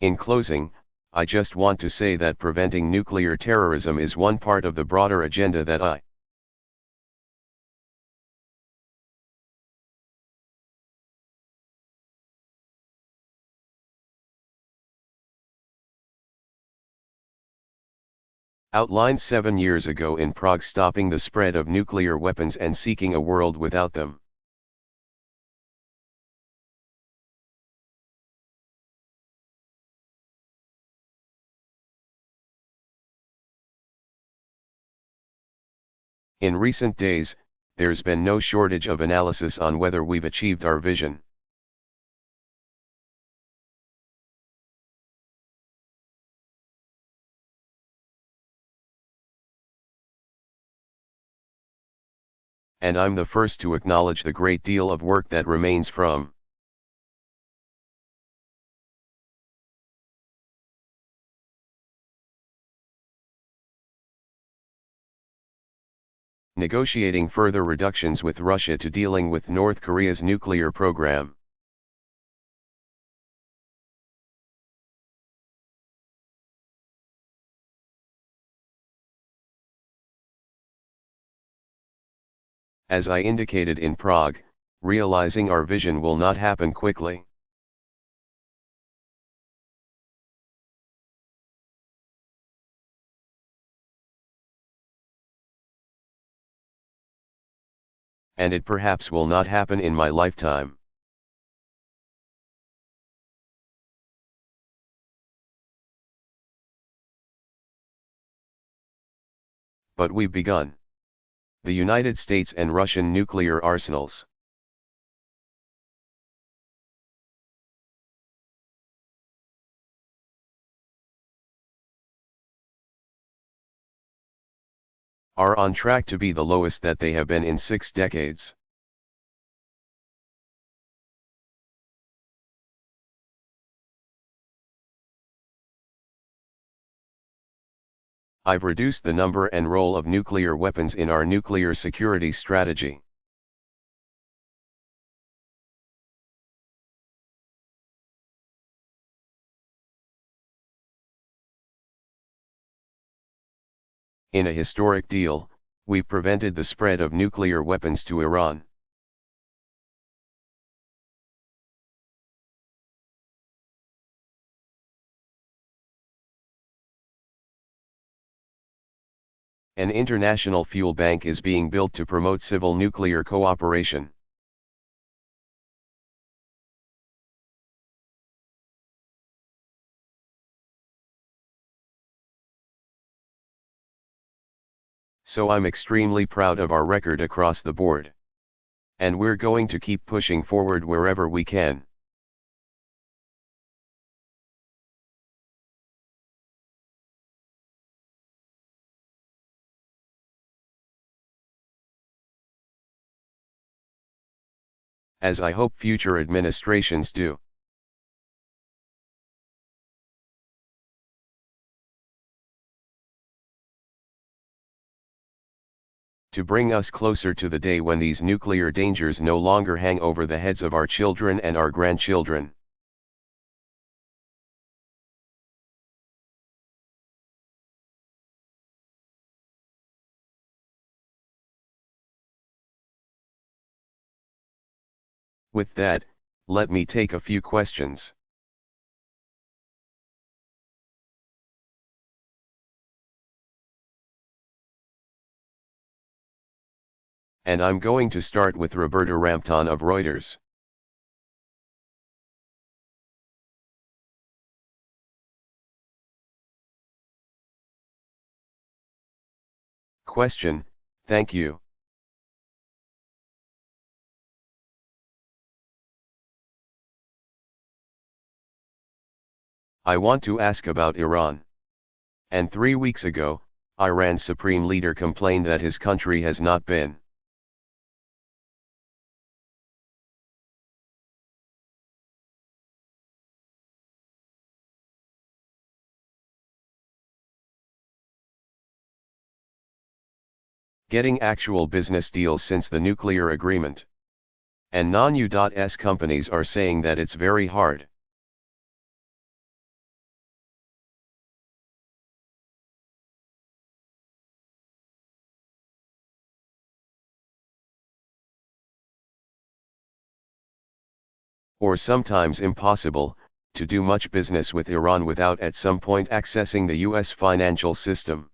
In closing, I just want to say that preventing nuclear terrorism is one part of the broader agenda that I outlined 7 years ago in Prague, stopping the spread of nuclear weapons and seeking a world without them. In recent days, there's been no shortage of analysis on whether we've achieved our vision. And I'm the first to acknowledge the great deal of work that remains from negotiating further reductions with Russia to dealing with North Korea's nuclear program. As I indicated in Prague, realizing our vision will not happen quickly. And it perhaps will not happen in my lifetime. But we've begun. The United States and Russian nuclear arsenals. Are on track to be the lowest that they have been in 6 decades. I've reduced the number and role of nuclear weapons in our nuclear security strategy. In a historic deal, we've prevented the spread of nuclear weapons to Iran. An international fuel bank is being built to promote civil nuclear cooperation. So I'm extremely proud of our record across the board. And we're going to keep pushing forward wherever we can. As I hope future administrations do. To bring us closer to the day when these nuclear dangers no longer hang over the heads of our children and our grandchildren. With that, let me take a few questions. And I'm going to start with Roberta Rampton of Reuters. Question, thank you. I want to ask about Iran. And 3 weeks ago, Iran's supreme leader complained that his country has not been getting actual business deals since the nuclear agreement. And non-US companies are saying that it's very hard. or sometimes impossible, to do much business with Iran without at some point accessing the US financial system.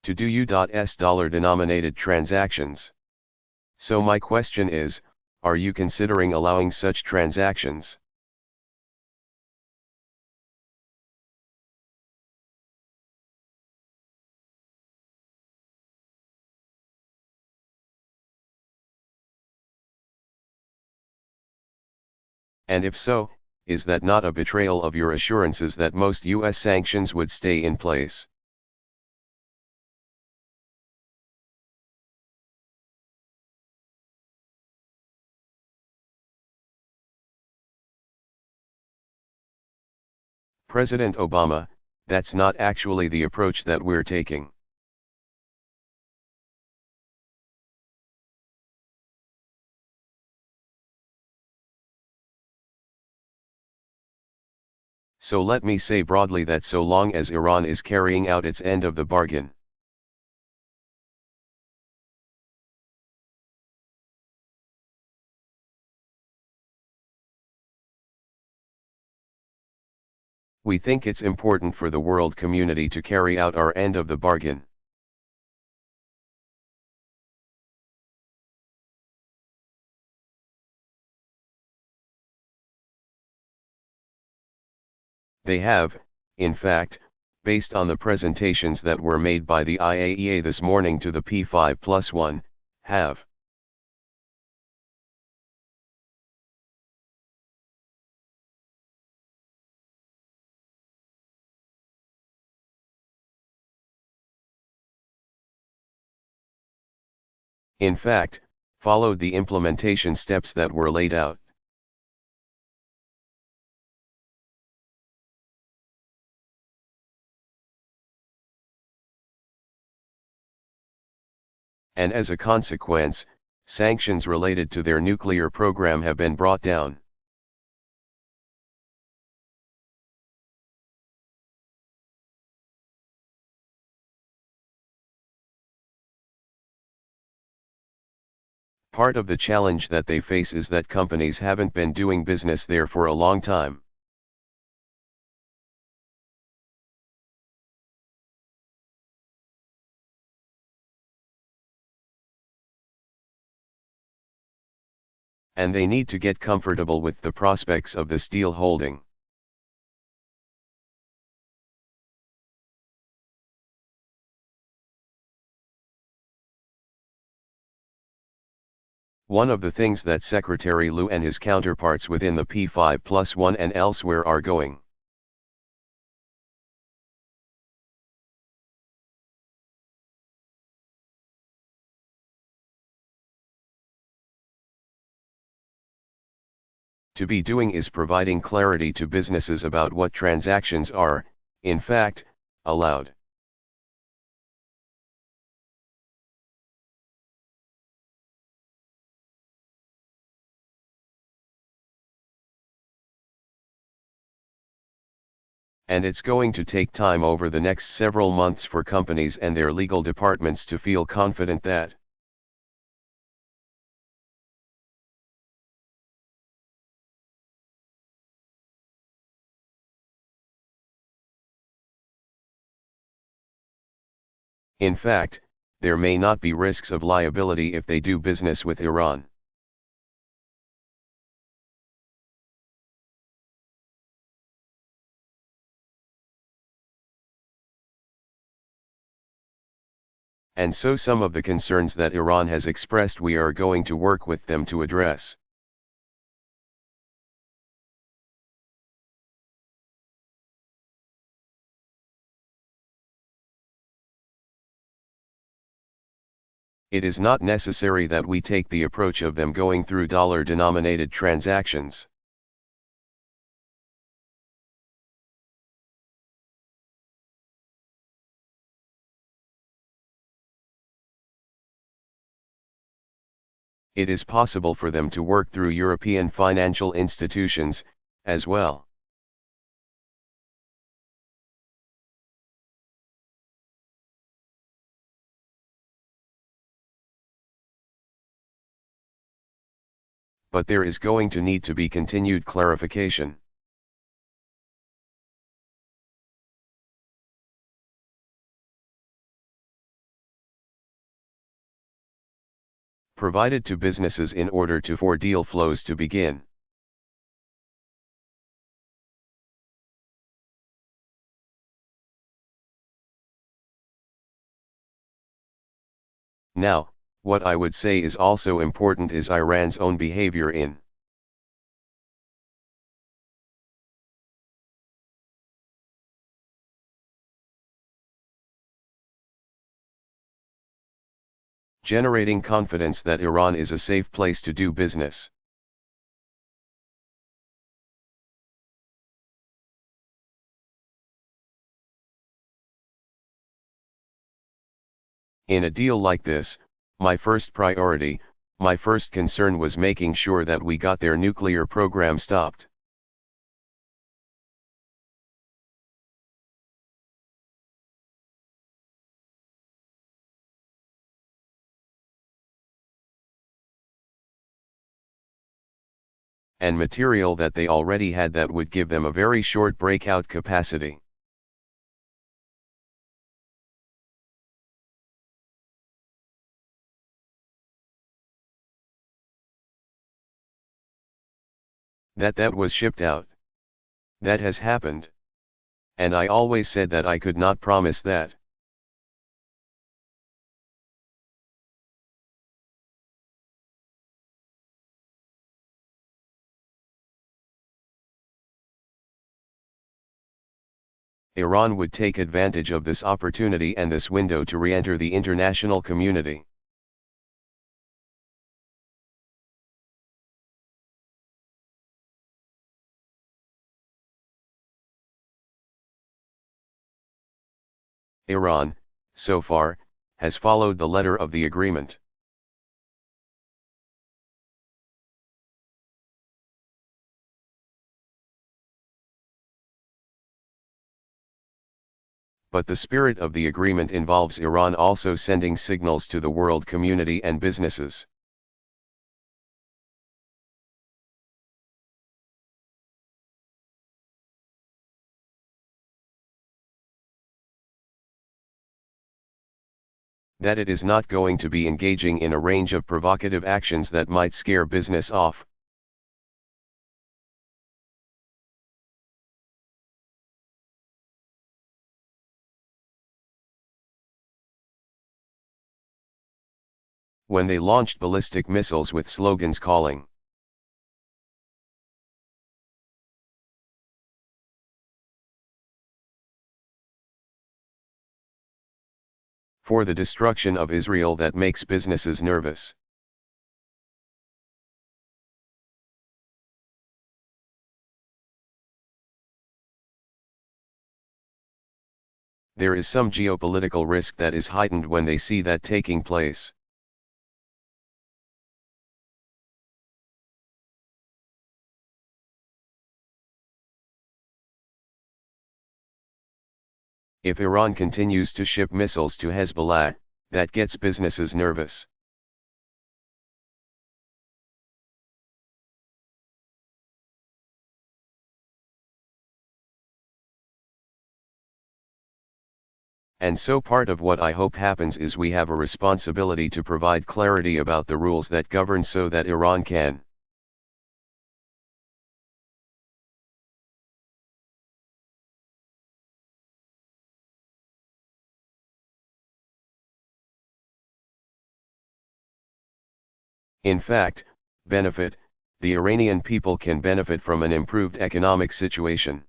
To do U.S. dollar-denominated transactions. So my question is, are you considering allowing such transactions? And if so, is that not a betrayal of your assurances that most US sanctions would stay in place? President Obama, that's not actually the approach that we're taking. So let me say broadly that so long as Iran is carrying out its end of the bargain, we think it's important for the world community to carry out our end of the bargain. They have, in fact, based on the presentations that were made by the IAEA this morning to the P5+1, have. In fact, followed the implementation steps that were laid out. And as a consequence, sanctions related to their nuclear program have been brought down. Part of the challenge that they face is that companies haven't been doing business there for a long time. And they need to get comfortable with the prospects of this deal holding. One of the things that Secretary Liu and his counterparts within the P5+1 and elsewhere are going to be doing is providing clarity to businesses about what transactions are, in fact, allowed. And it's going to take time over the next several months for companies and their legal departments to feel confident that in fact, there may not be risks of liability if they do business with Iran. And so some of the concerns that Iran has expressed we are going to work with them to address. It is not necessary that we take the approach of them going through dollar-denominated transactions. It is possible for them to work through European financial institutions, as well. but there is going to need to be continued clarification. Provided to businesses in order for deal flows to begin. Now, what I would say is also important is Iran's own behavior in generating confidence that Iran is a safe place to do business. In a deal like this, my first priority, my first concern was making sure that we got their nuclear program stopped. And material that they already had that would give them a very short breakout capacity. That was shipped out. That has happened. And I always said that I could not promise that. Iran would take advantage of this opportunity and this window to re-enter the international community. Iran, so far, has followed the letter of the agreement. But the spirit of the agreement involves Iran also sending signals to the world community and businesses. That it is not going to be engaging in a range of provocative actions that might scare business off. When they launched ballistic missiles with slogans calling for the destruction of Israel, that makes businesses nervous. There is some geopolitical risk that is heightened when they see that taking place. If Iran continues to ship missiles to Hezbollah, that gets businesses nervous. And so part of what I hope happens is we have a responsibility to provide clarity about the rules that govern so that Iran can in fact, benefit, the Iranian people can benefit from an improved economic situation.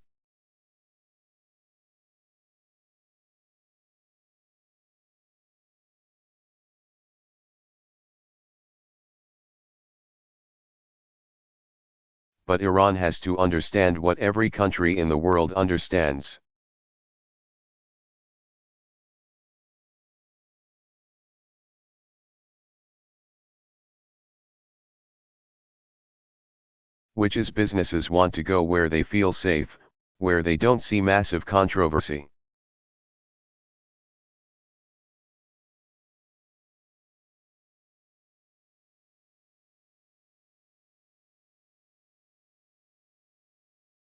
But Iran has to understand what every country in the world understands. Which is businesses want to go where they feel safe, where they don't see massive controversy.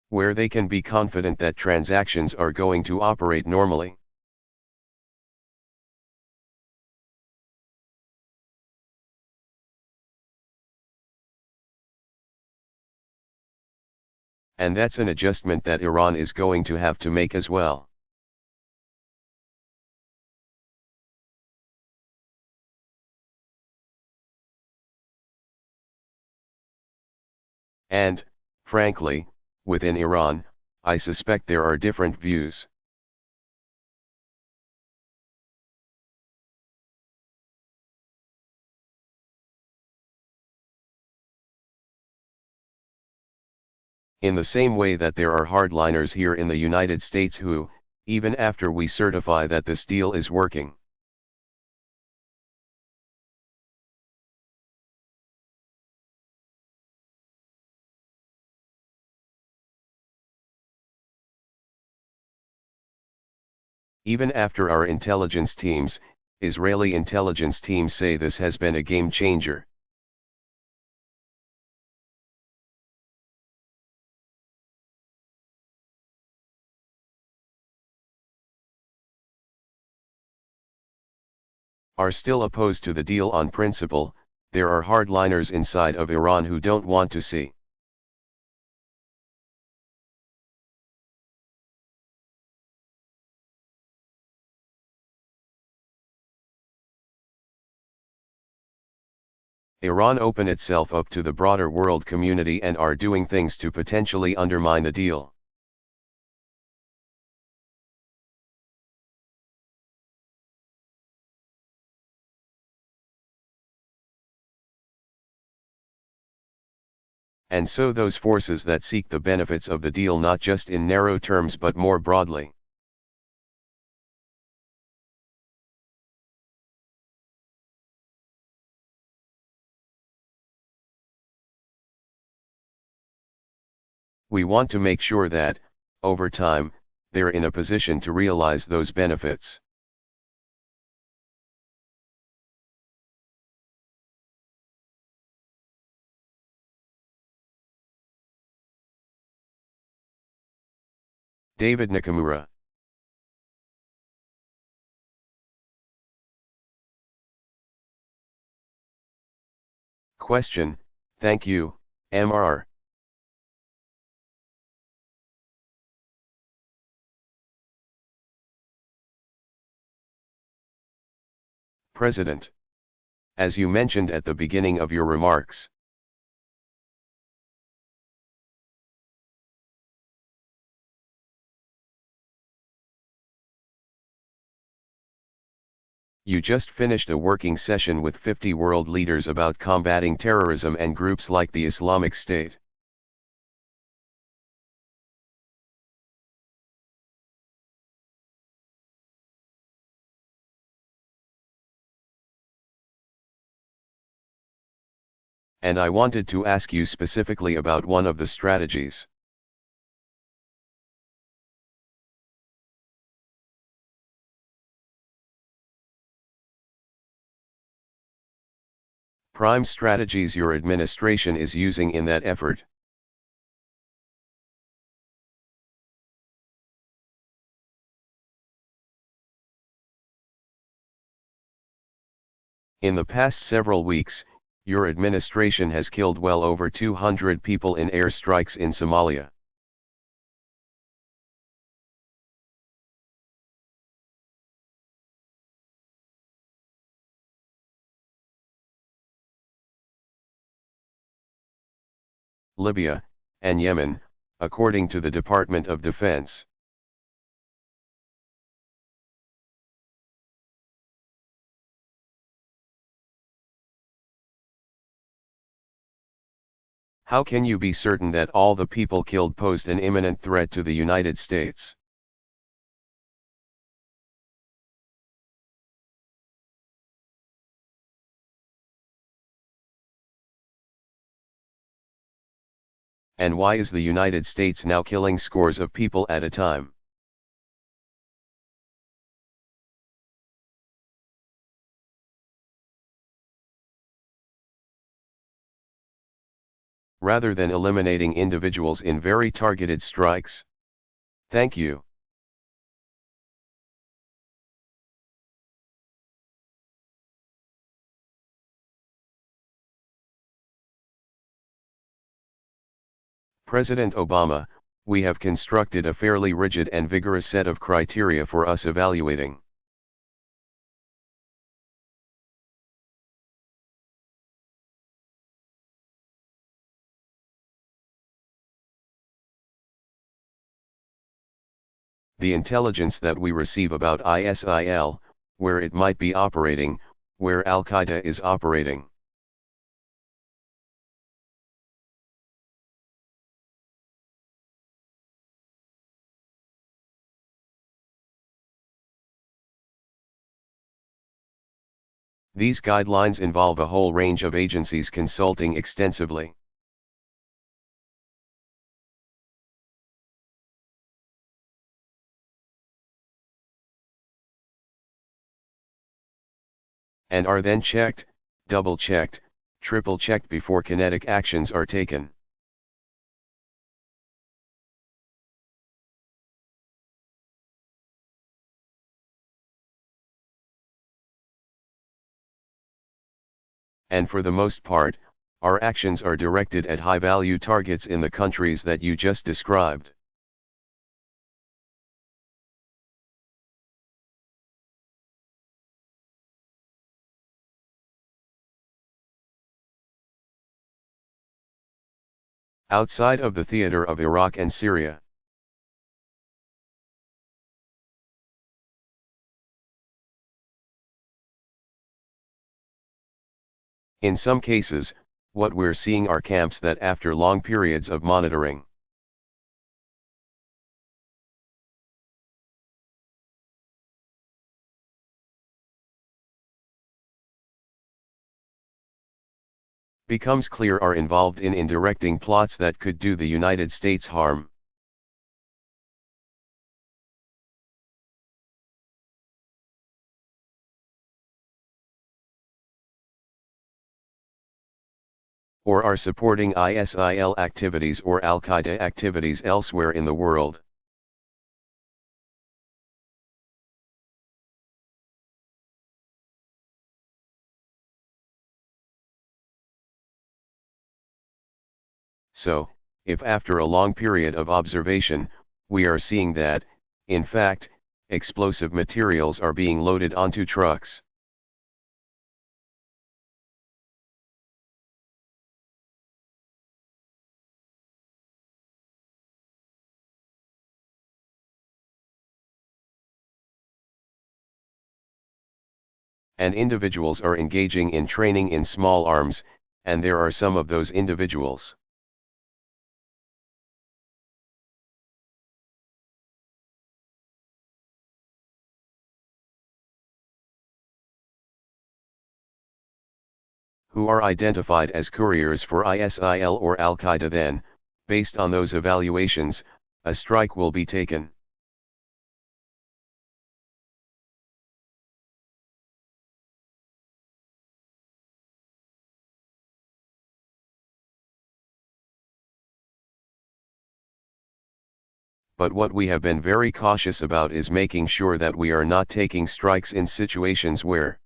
where they can be confident that transactions are going to operate normally. And that's an adjustment that Iran is going to have to make as well. And, frankly, within Iran, I suspect there are different views. In the same way that there are hardliners here in the United States who, even after we certify that this deal is working, even after our intelligence teams, Israeli intelligence teams say this has been a game changer. Are still opposed to the deal on principle. There are hardliners inside of Iran who don't want to see Iran open itself up to the broader world community and are doing things to potentially undermine the deal. And so those forces that seek the benefits of the deal not just in narrow terms but more broadly. We want to make sure that, over time, they're in a position to realize those benefits. David Nakamura. Question, thank you, Mr. President. As you mentioned at the beginning of your remarks, you just finished a working session with 50 world leaders about combating terrorism and groups like the Islamic State. And I wanted to ask you specifically about one of the strategies. Prime strategies your administration is using in that effort. In the past several weeks, your administration has killed well over 200 people in airstrikes in Somalia. Libya, and Yemen, according to the Department of Defense. How can you be certain that all the people killed posed an imminent threat to the United States? And why is the United States now killing scores of people at a time? rather than eliminating individuals in very targeted strikes. Thank you. President Obama, we have constructed a fairly rigid and vigorous set of criteria for us evaluating. The intelligence that we receive about ISIL, where it might be operating, where Al-Qaeda is operating. These guidelines involve a whole range of agencies consulting extensively. And are then checked, double-checked, triple-checked before kinetic actions are taken. And for the most part, our actions are directed at high-value targets in the countries that you just described. Outside of the theater of Iraq and Syria. In some cases, what we're seeing are camps that after long periods of monitoring, becomes clear are involved in indirecting plots that could do the United States harm. Or are supporting ISIL activities or Al-Qaeda activities elsewhere in the world. So, if after a long period of observation, we are seeing that, in fact, explosive materials are being loaded onto trucks, and individuals are engaging in training in small arms, and there are some of those individuals. Who are identified as couriers for ISIL or Al-Qaeda, then, based on those evaluations, a strike will be taken. But what we have been very cautious about is making sure that we are not taking strikes in situations where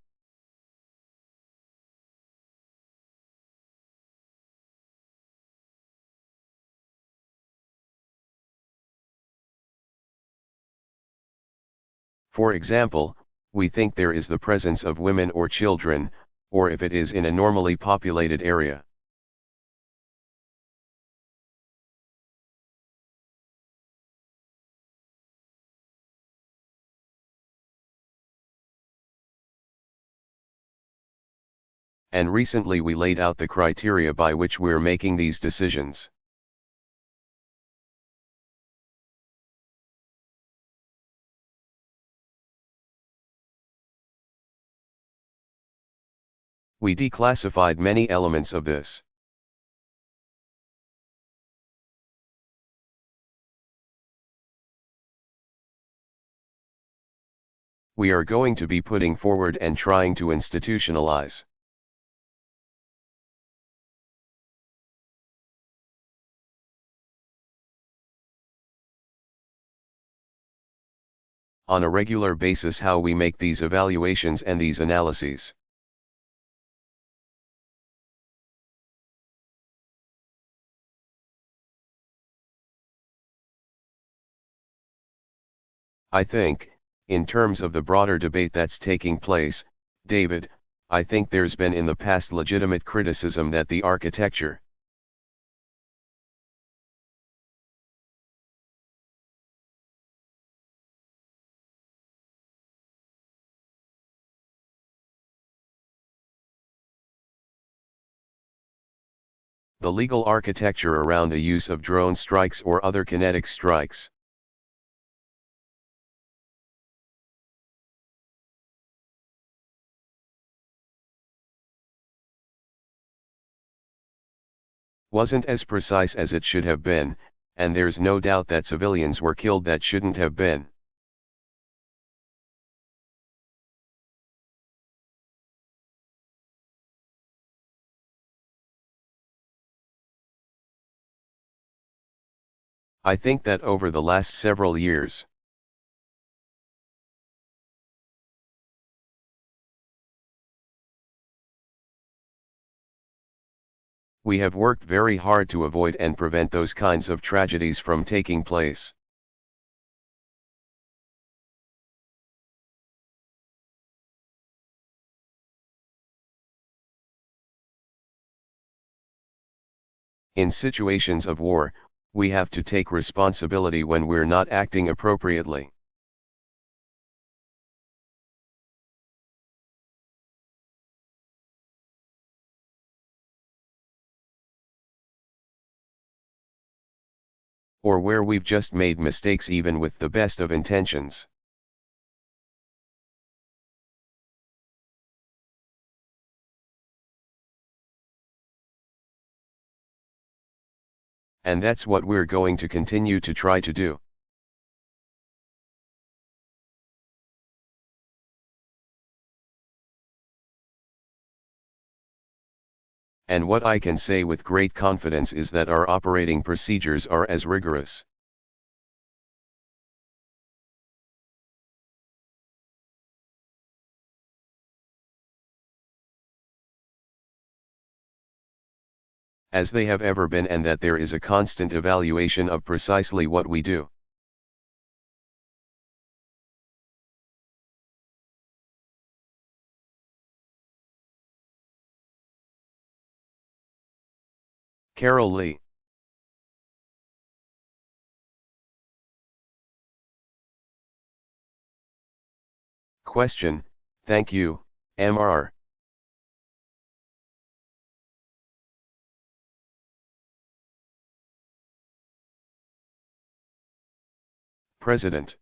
for example, we think there is the presence of women or children, or if it is in a normally populated area. And recently we laid out the criteria by which we're making these decisions. We declassified many elements of this. We are going to be putting forward and trying to institutionalize. on a regular basis how we make these evaluations and these analyses. I think, in terms of the broader debate that's taking place, David, I think there's been in the past legitimate criticism that the architecture the legal architecture around the use of drone strikes or other kinetic strikes. Wasn't as precise as it should have been, and there's no doubt that civilians were killed that shouldn't have been. I think that over the last several years, we have worked very hard to avoid and prevent those kinds of tragedies from taking place. In situations of war, we have to take responsibility when we're not acting appropriately. Or where we've just made mistakes even with the best of intentions. And that's what we're going to continue to try to do. And what I can say with great confidence is that our operating procedures are as rigorous as they have ever been, and that there is a constant evaluation of precisely what we do. Carol Lee. Question, thank you, Mr. President.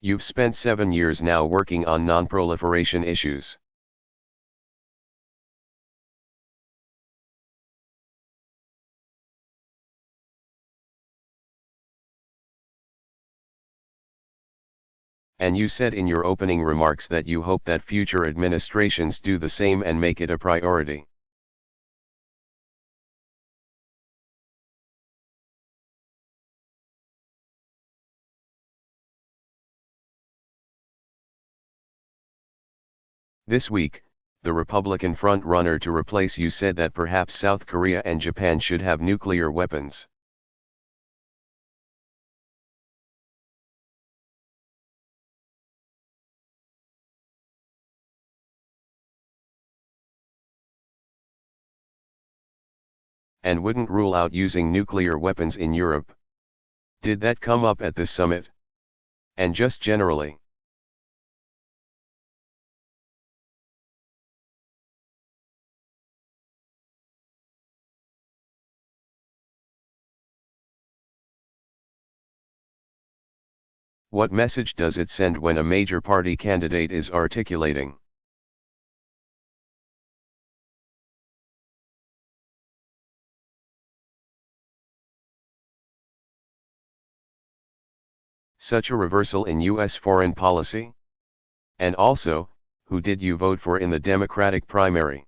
You've spent 7 years now working on non-proliferation issues. And you said in your opening remarks that you hope that future administrations do the same and make it a priority. This week, the Republican front-runner to replace you said that perhaps South Korea and Japan should have nuclear weapons. And wouldn't rule out using nuclear weapons in Europe. Did that come up at this summit? And just generally? What message does it send when a major party candidate is articulating such a reversal in U.S. foreign policy? And also, who did you vote for in the Democratic primary?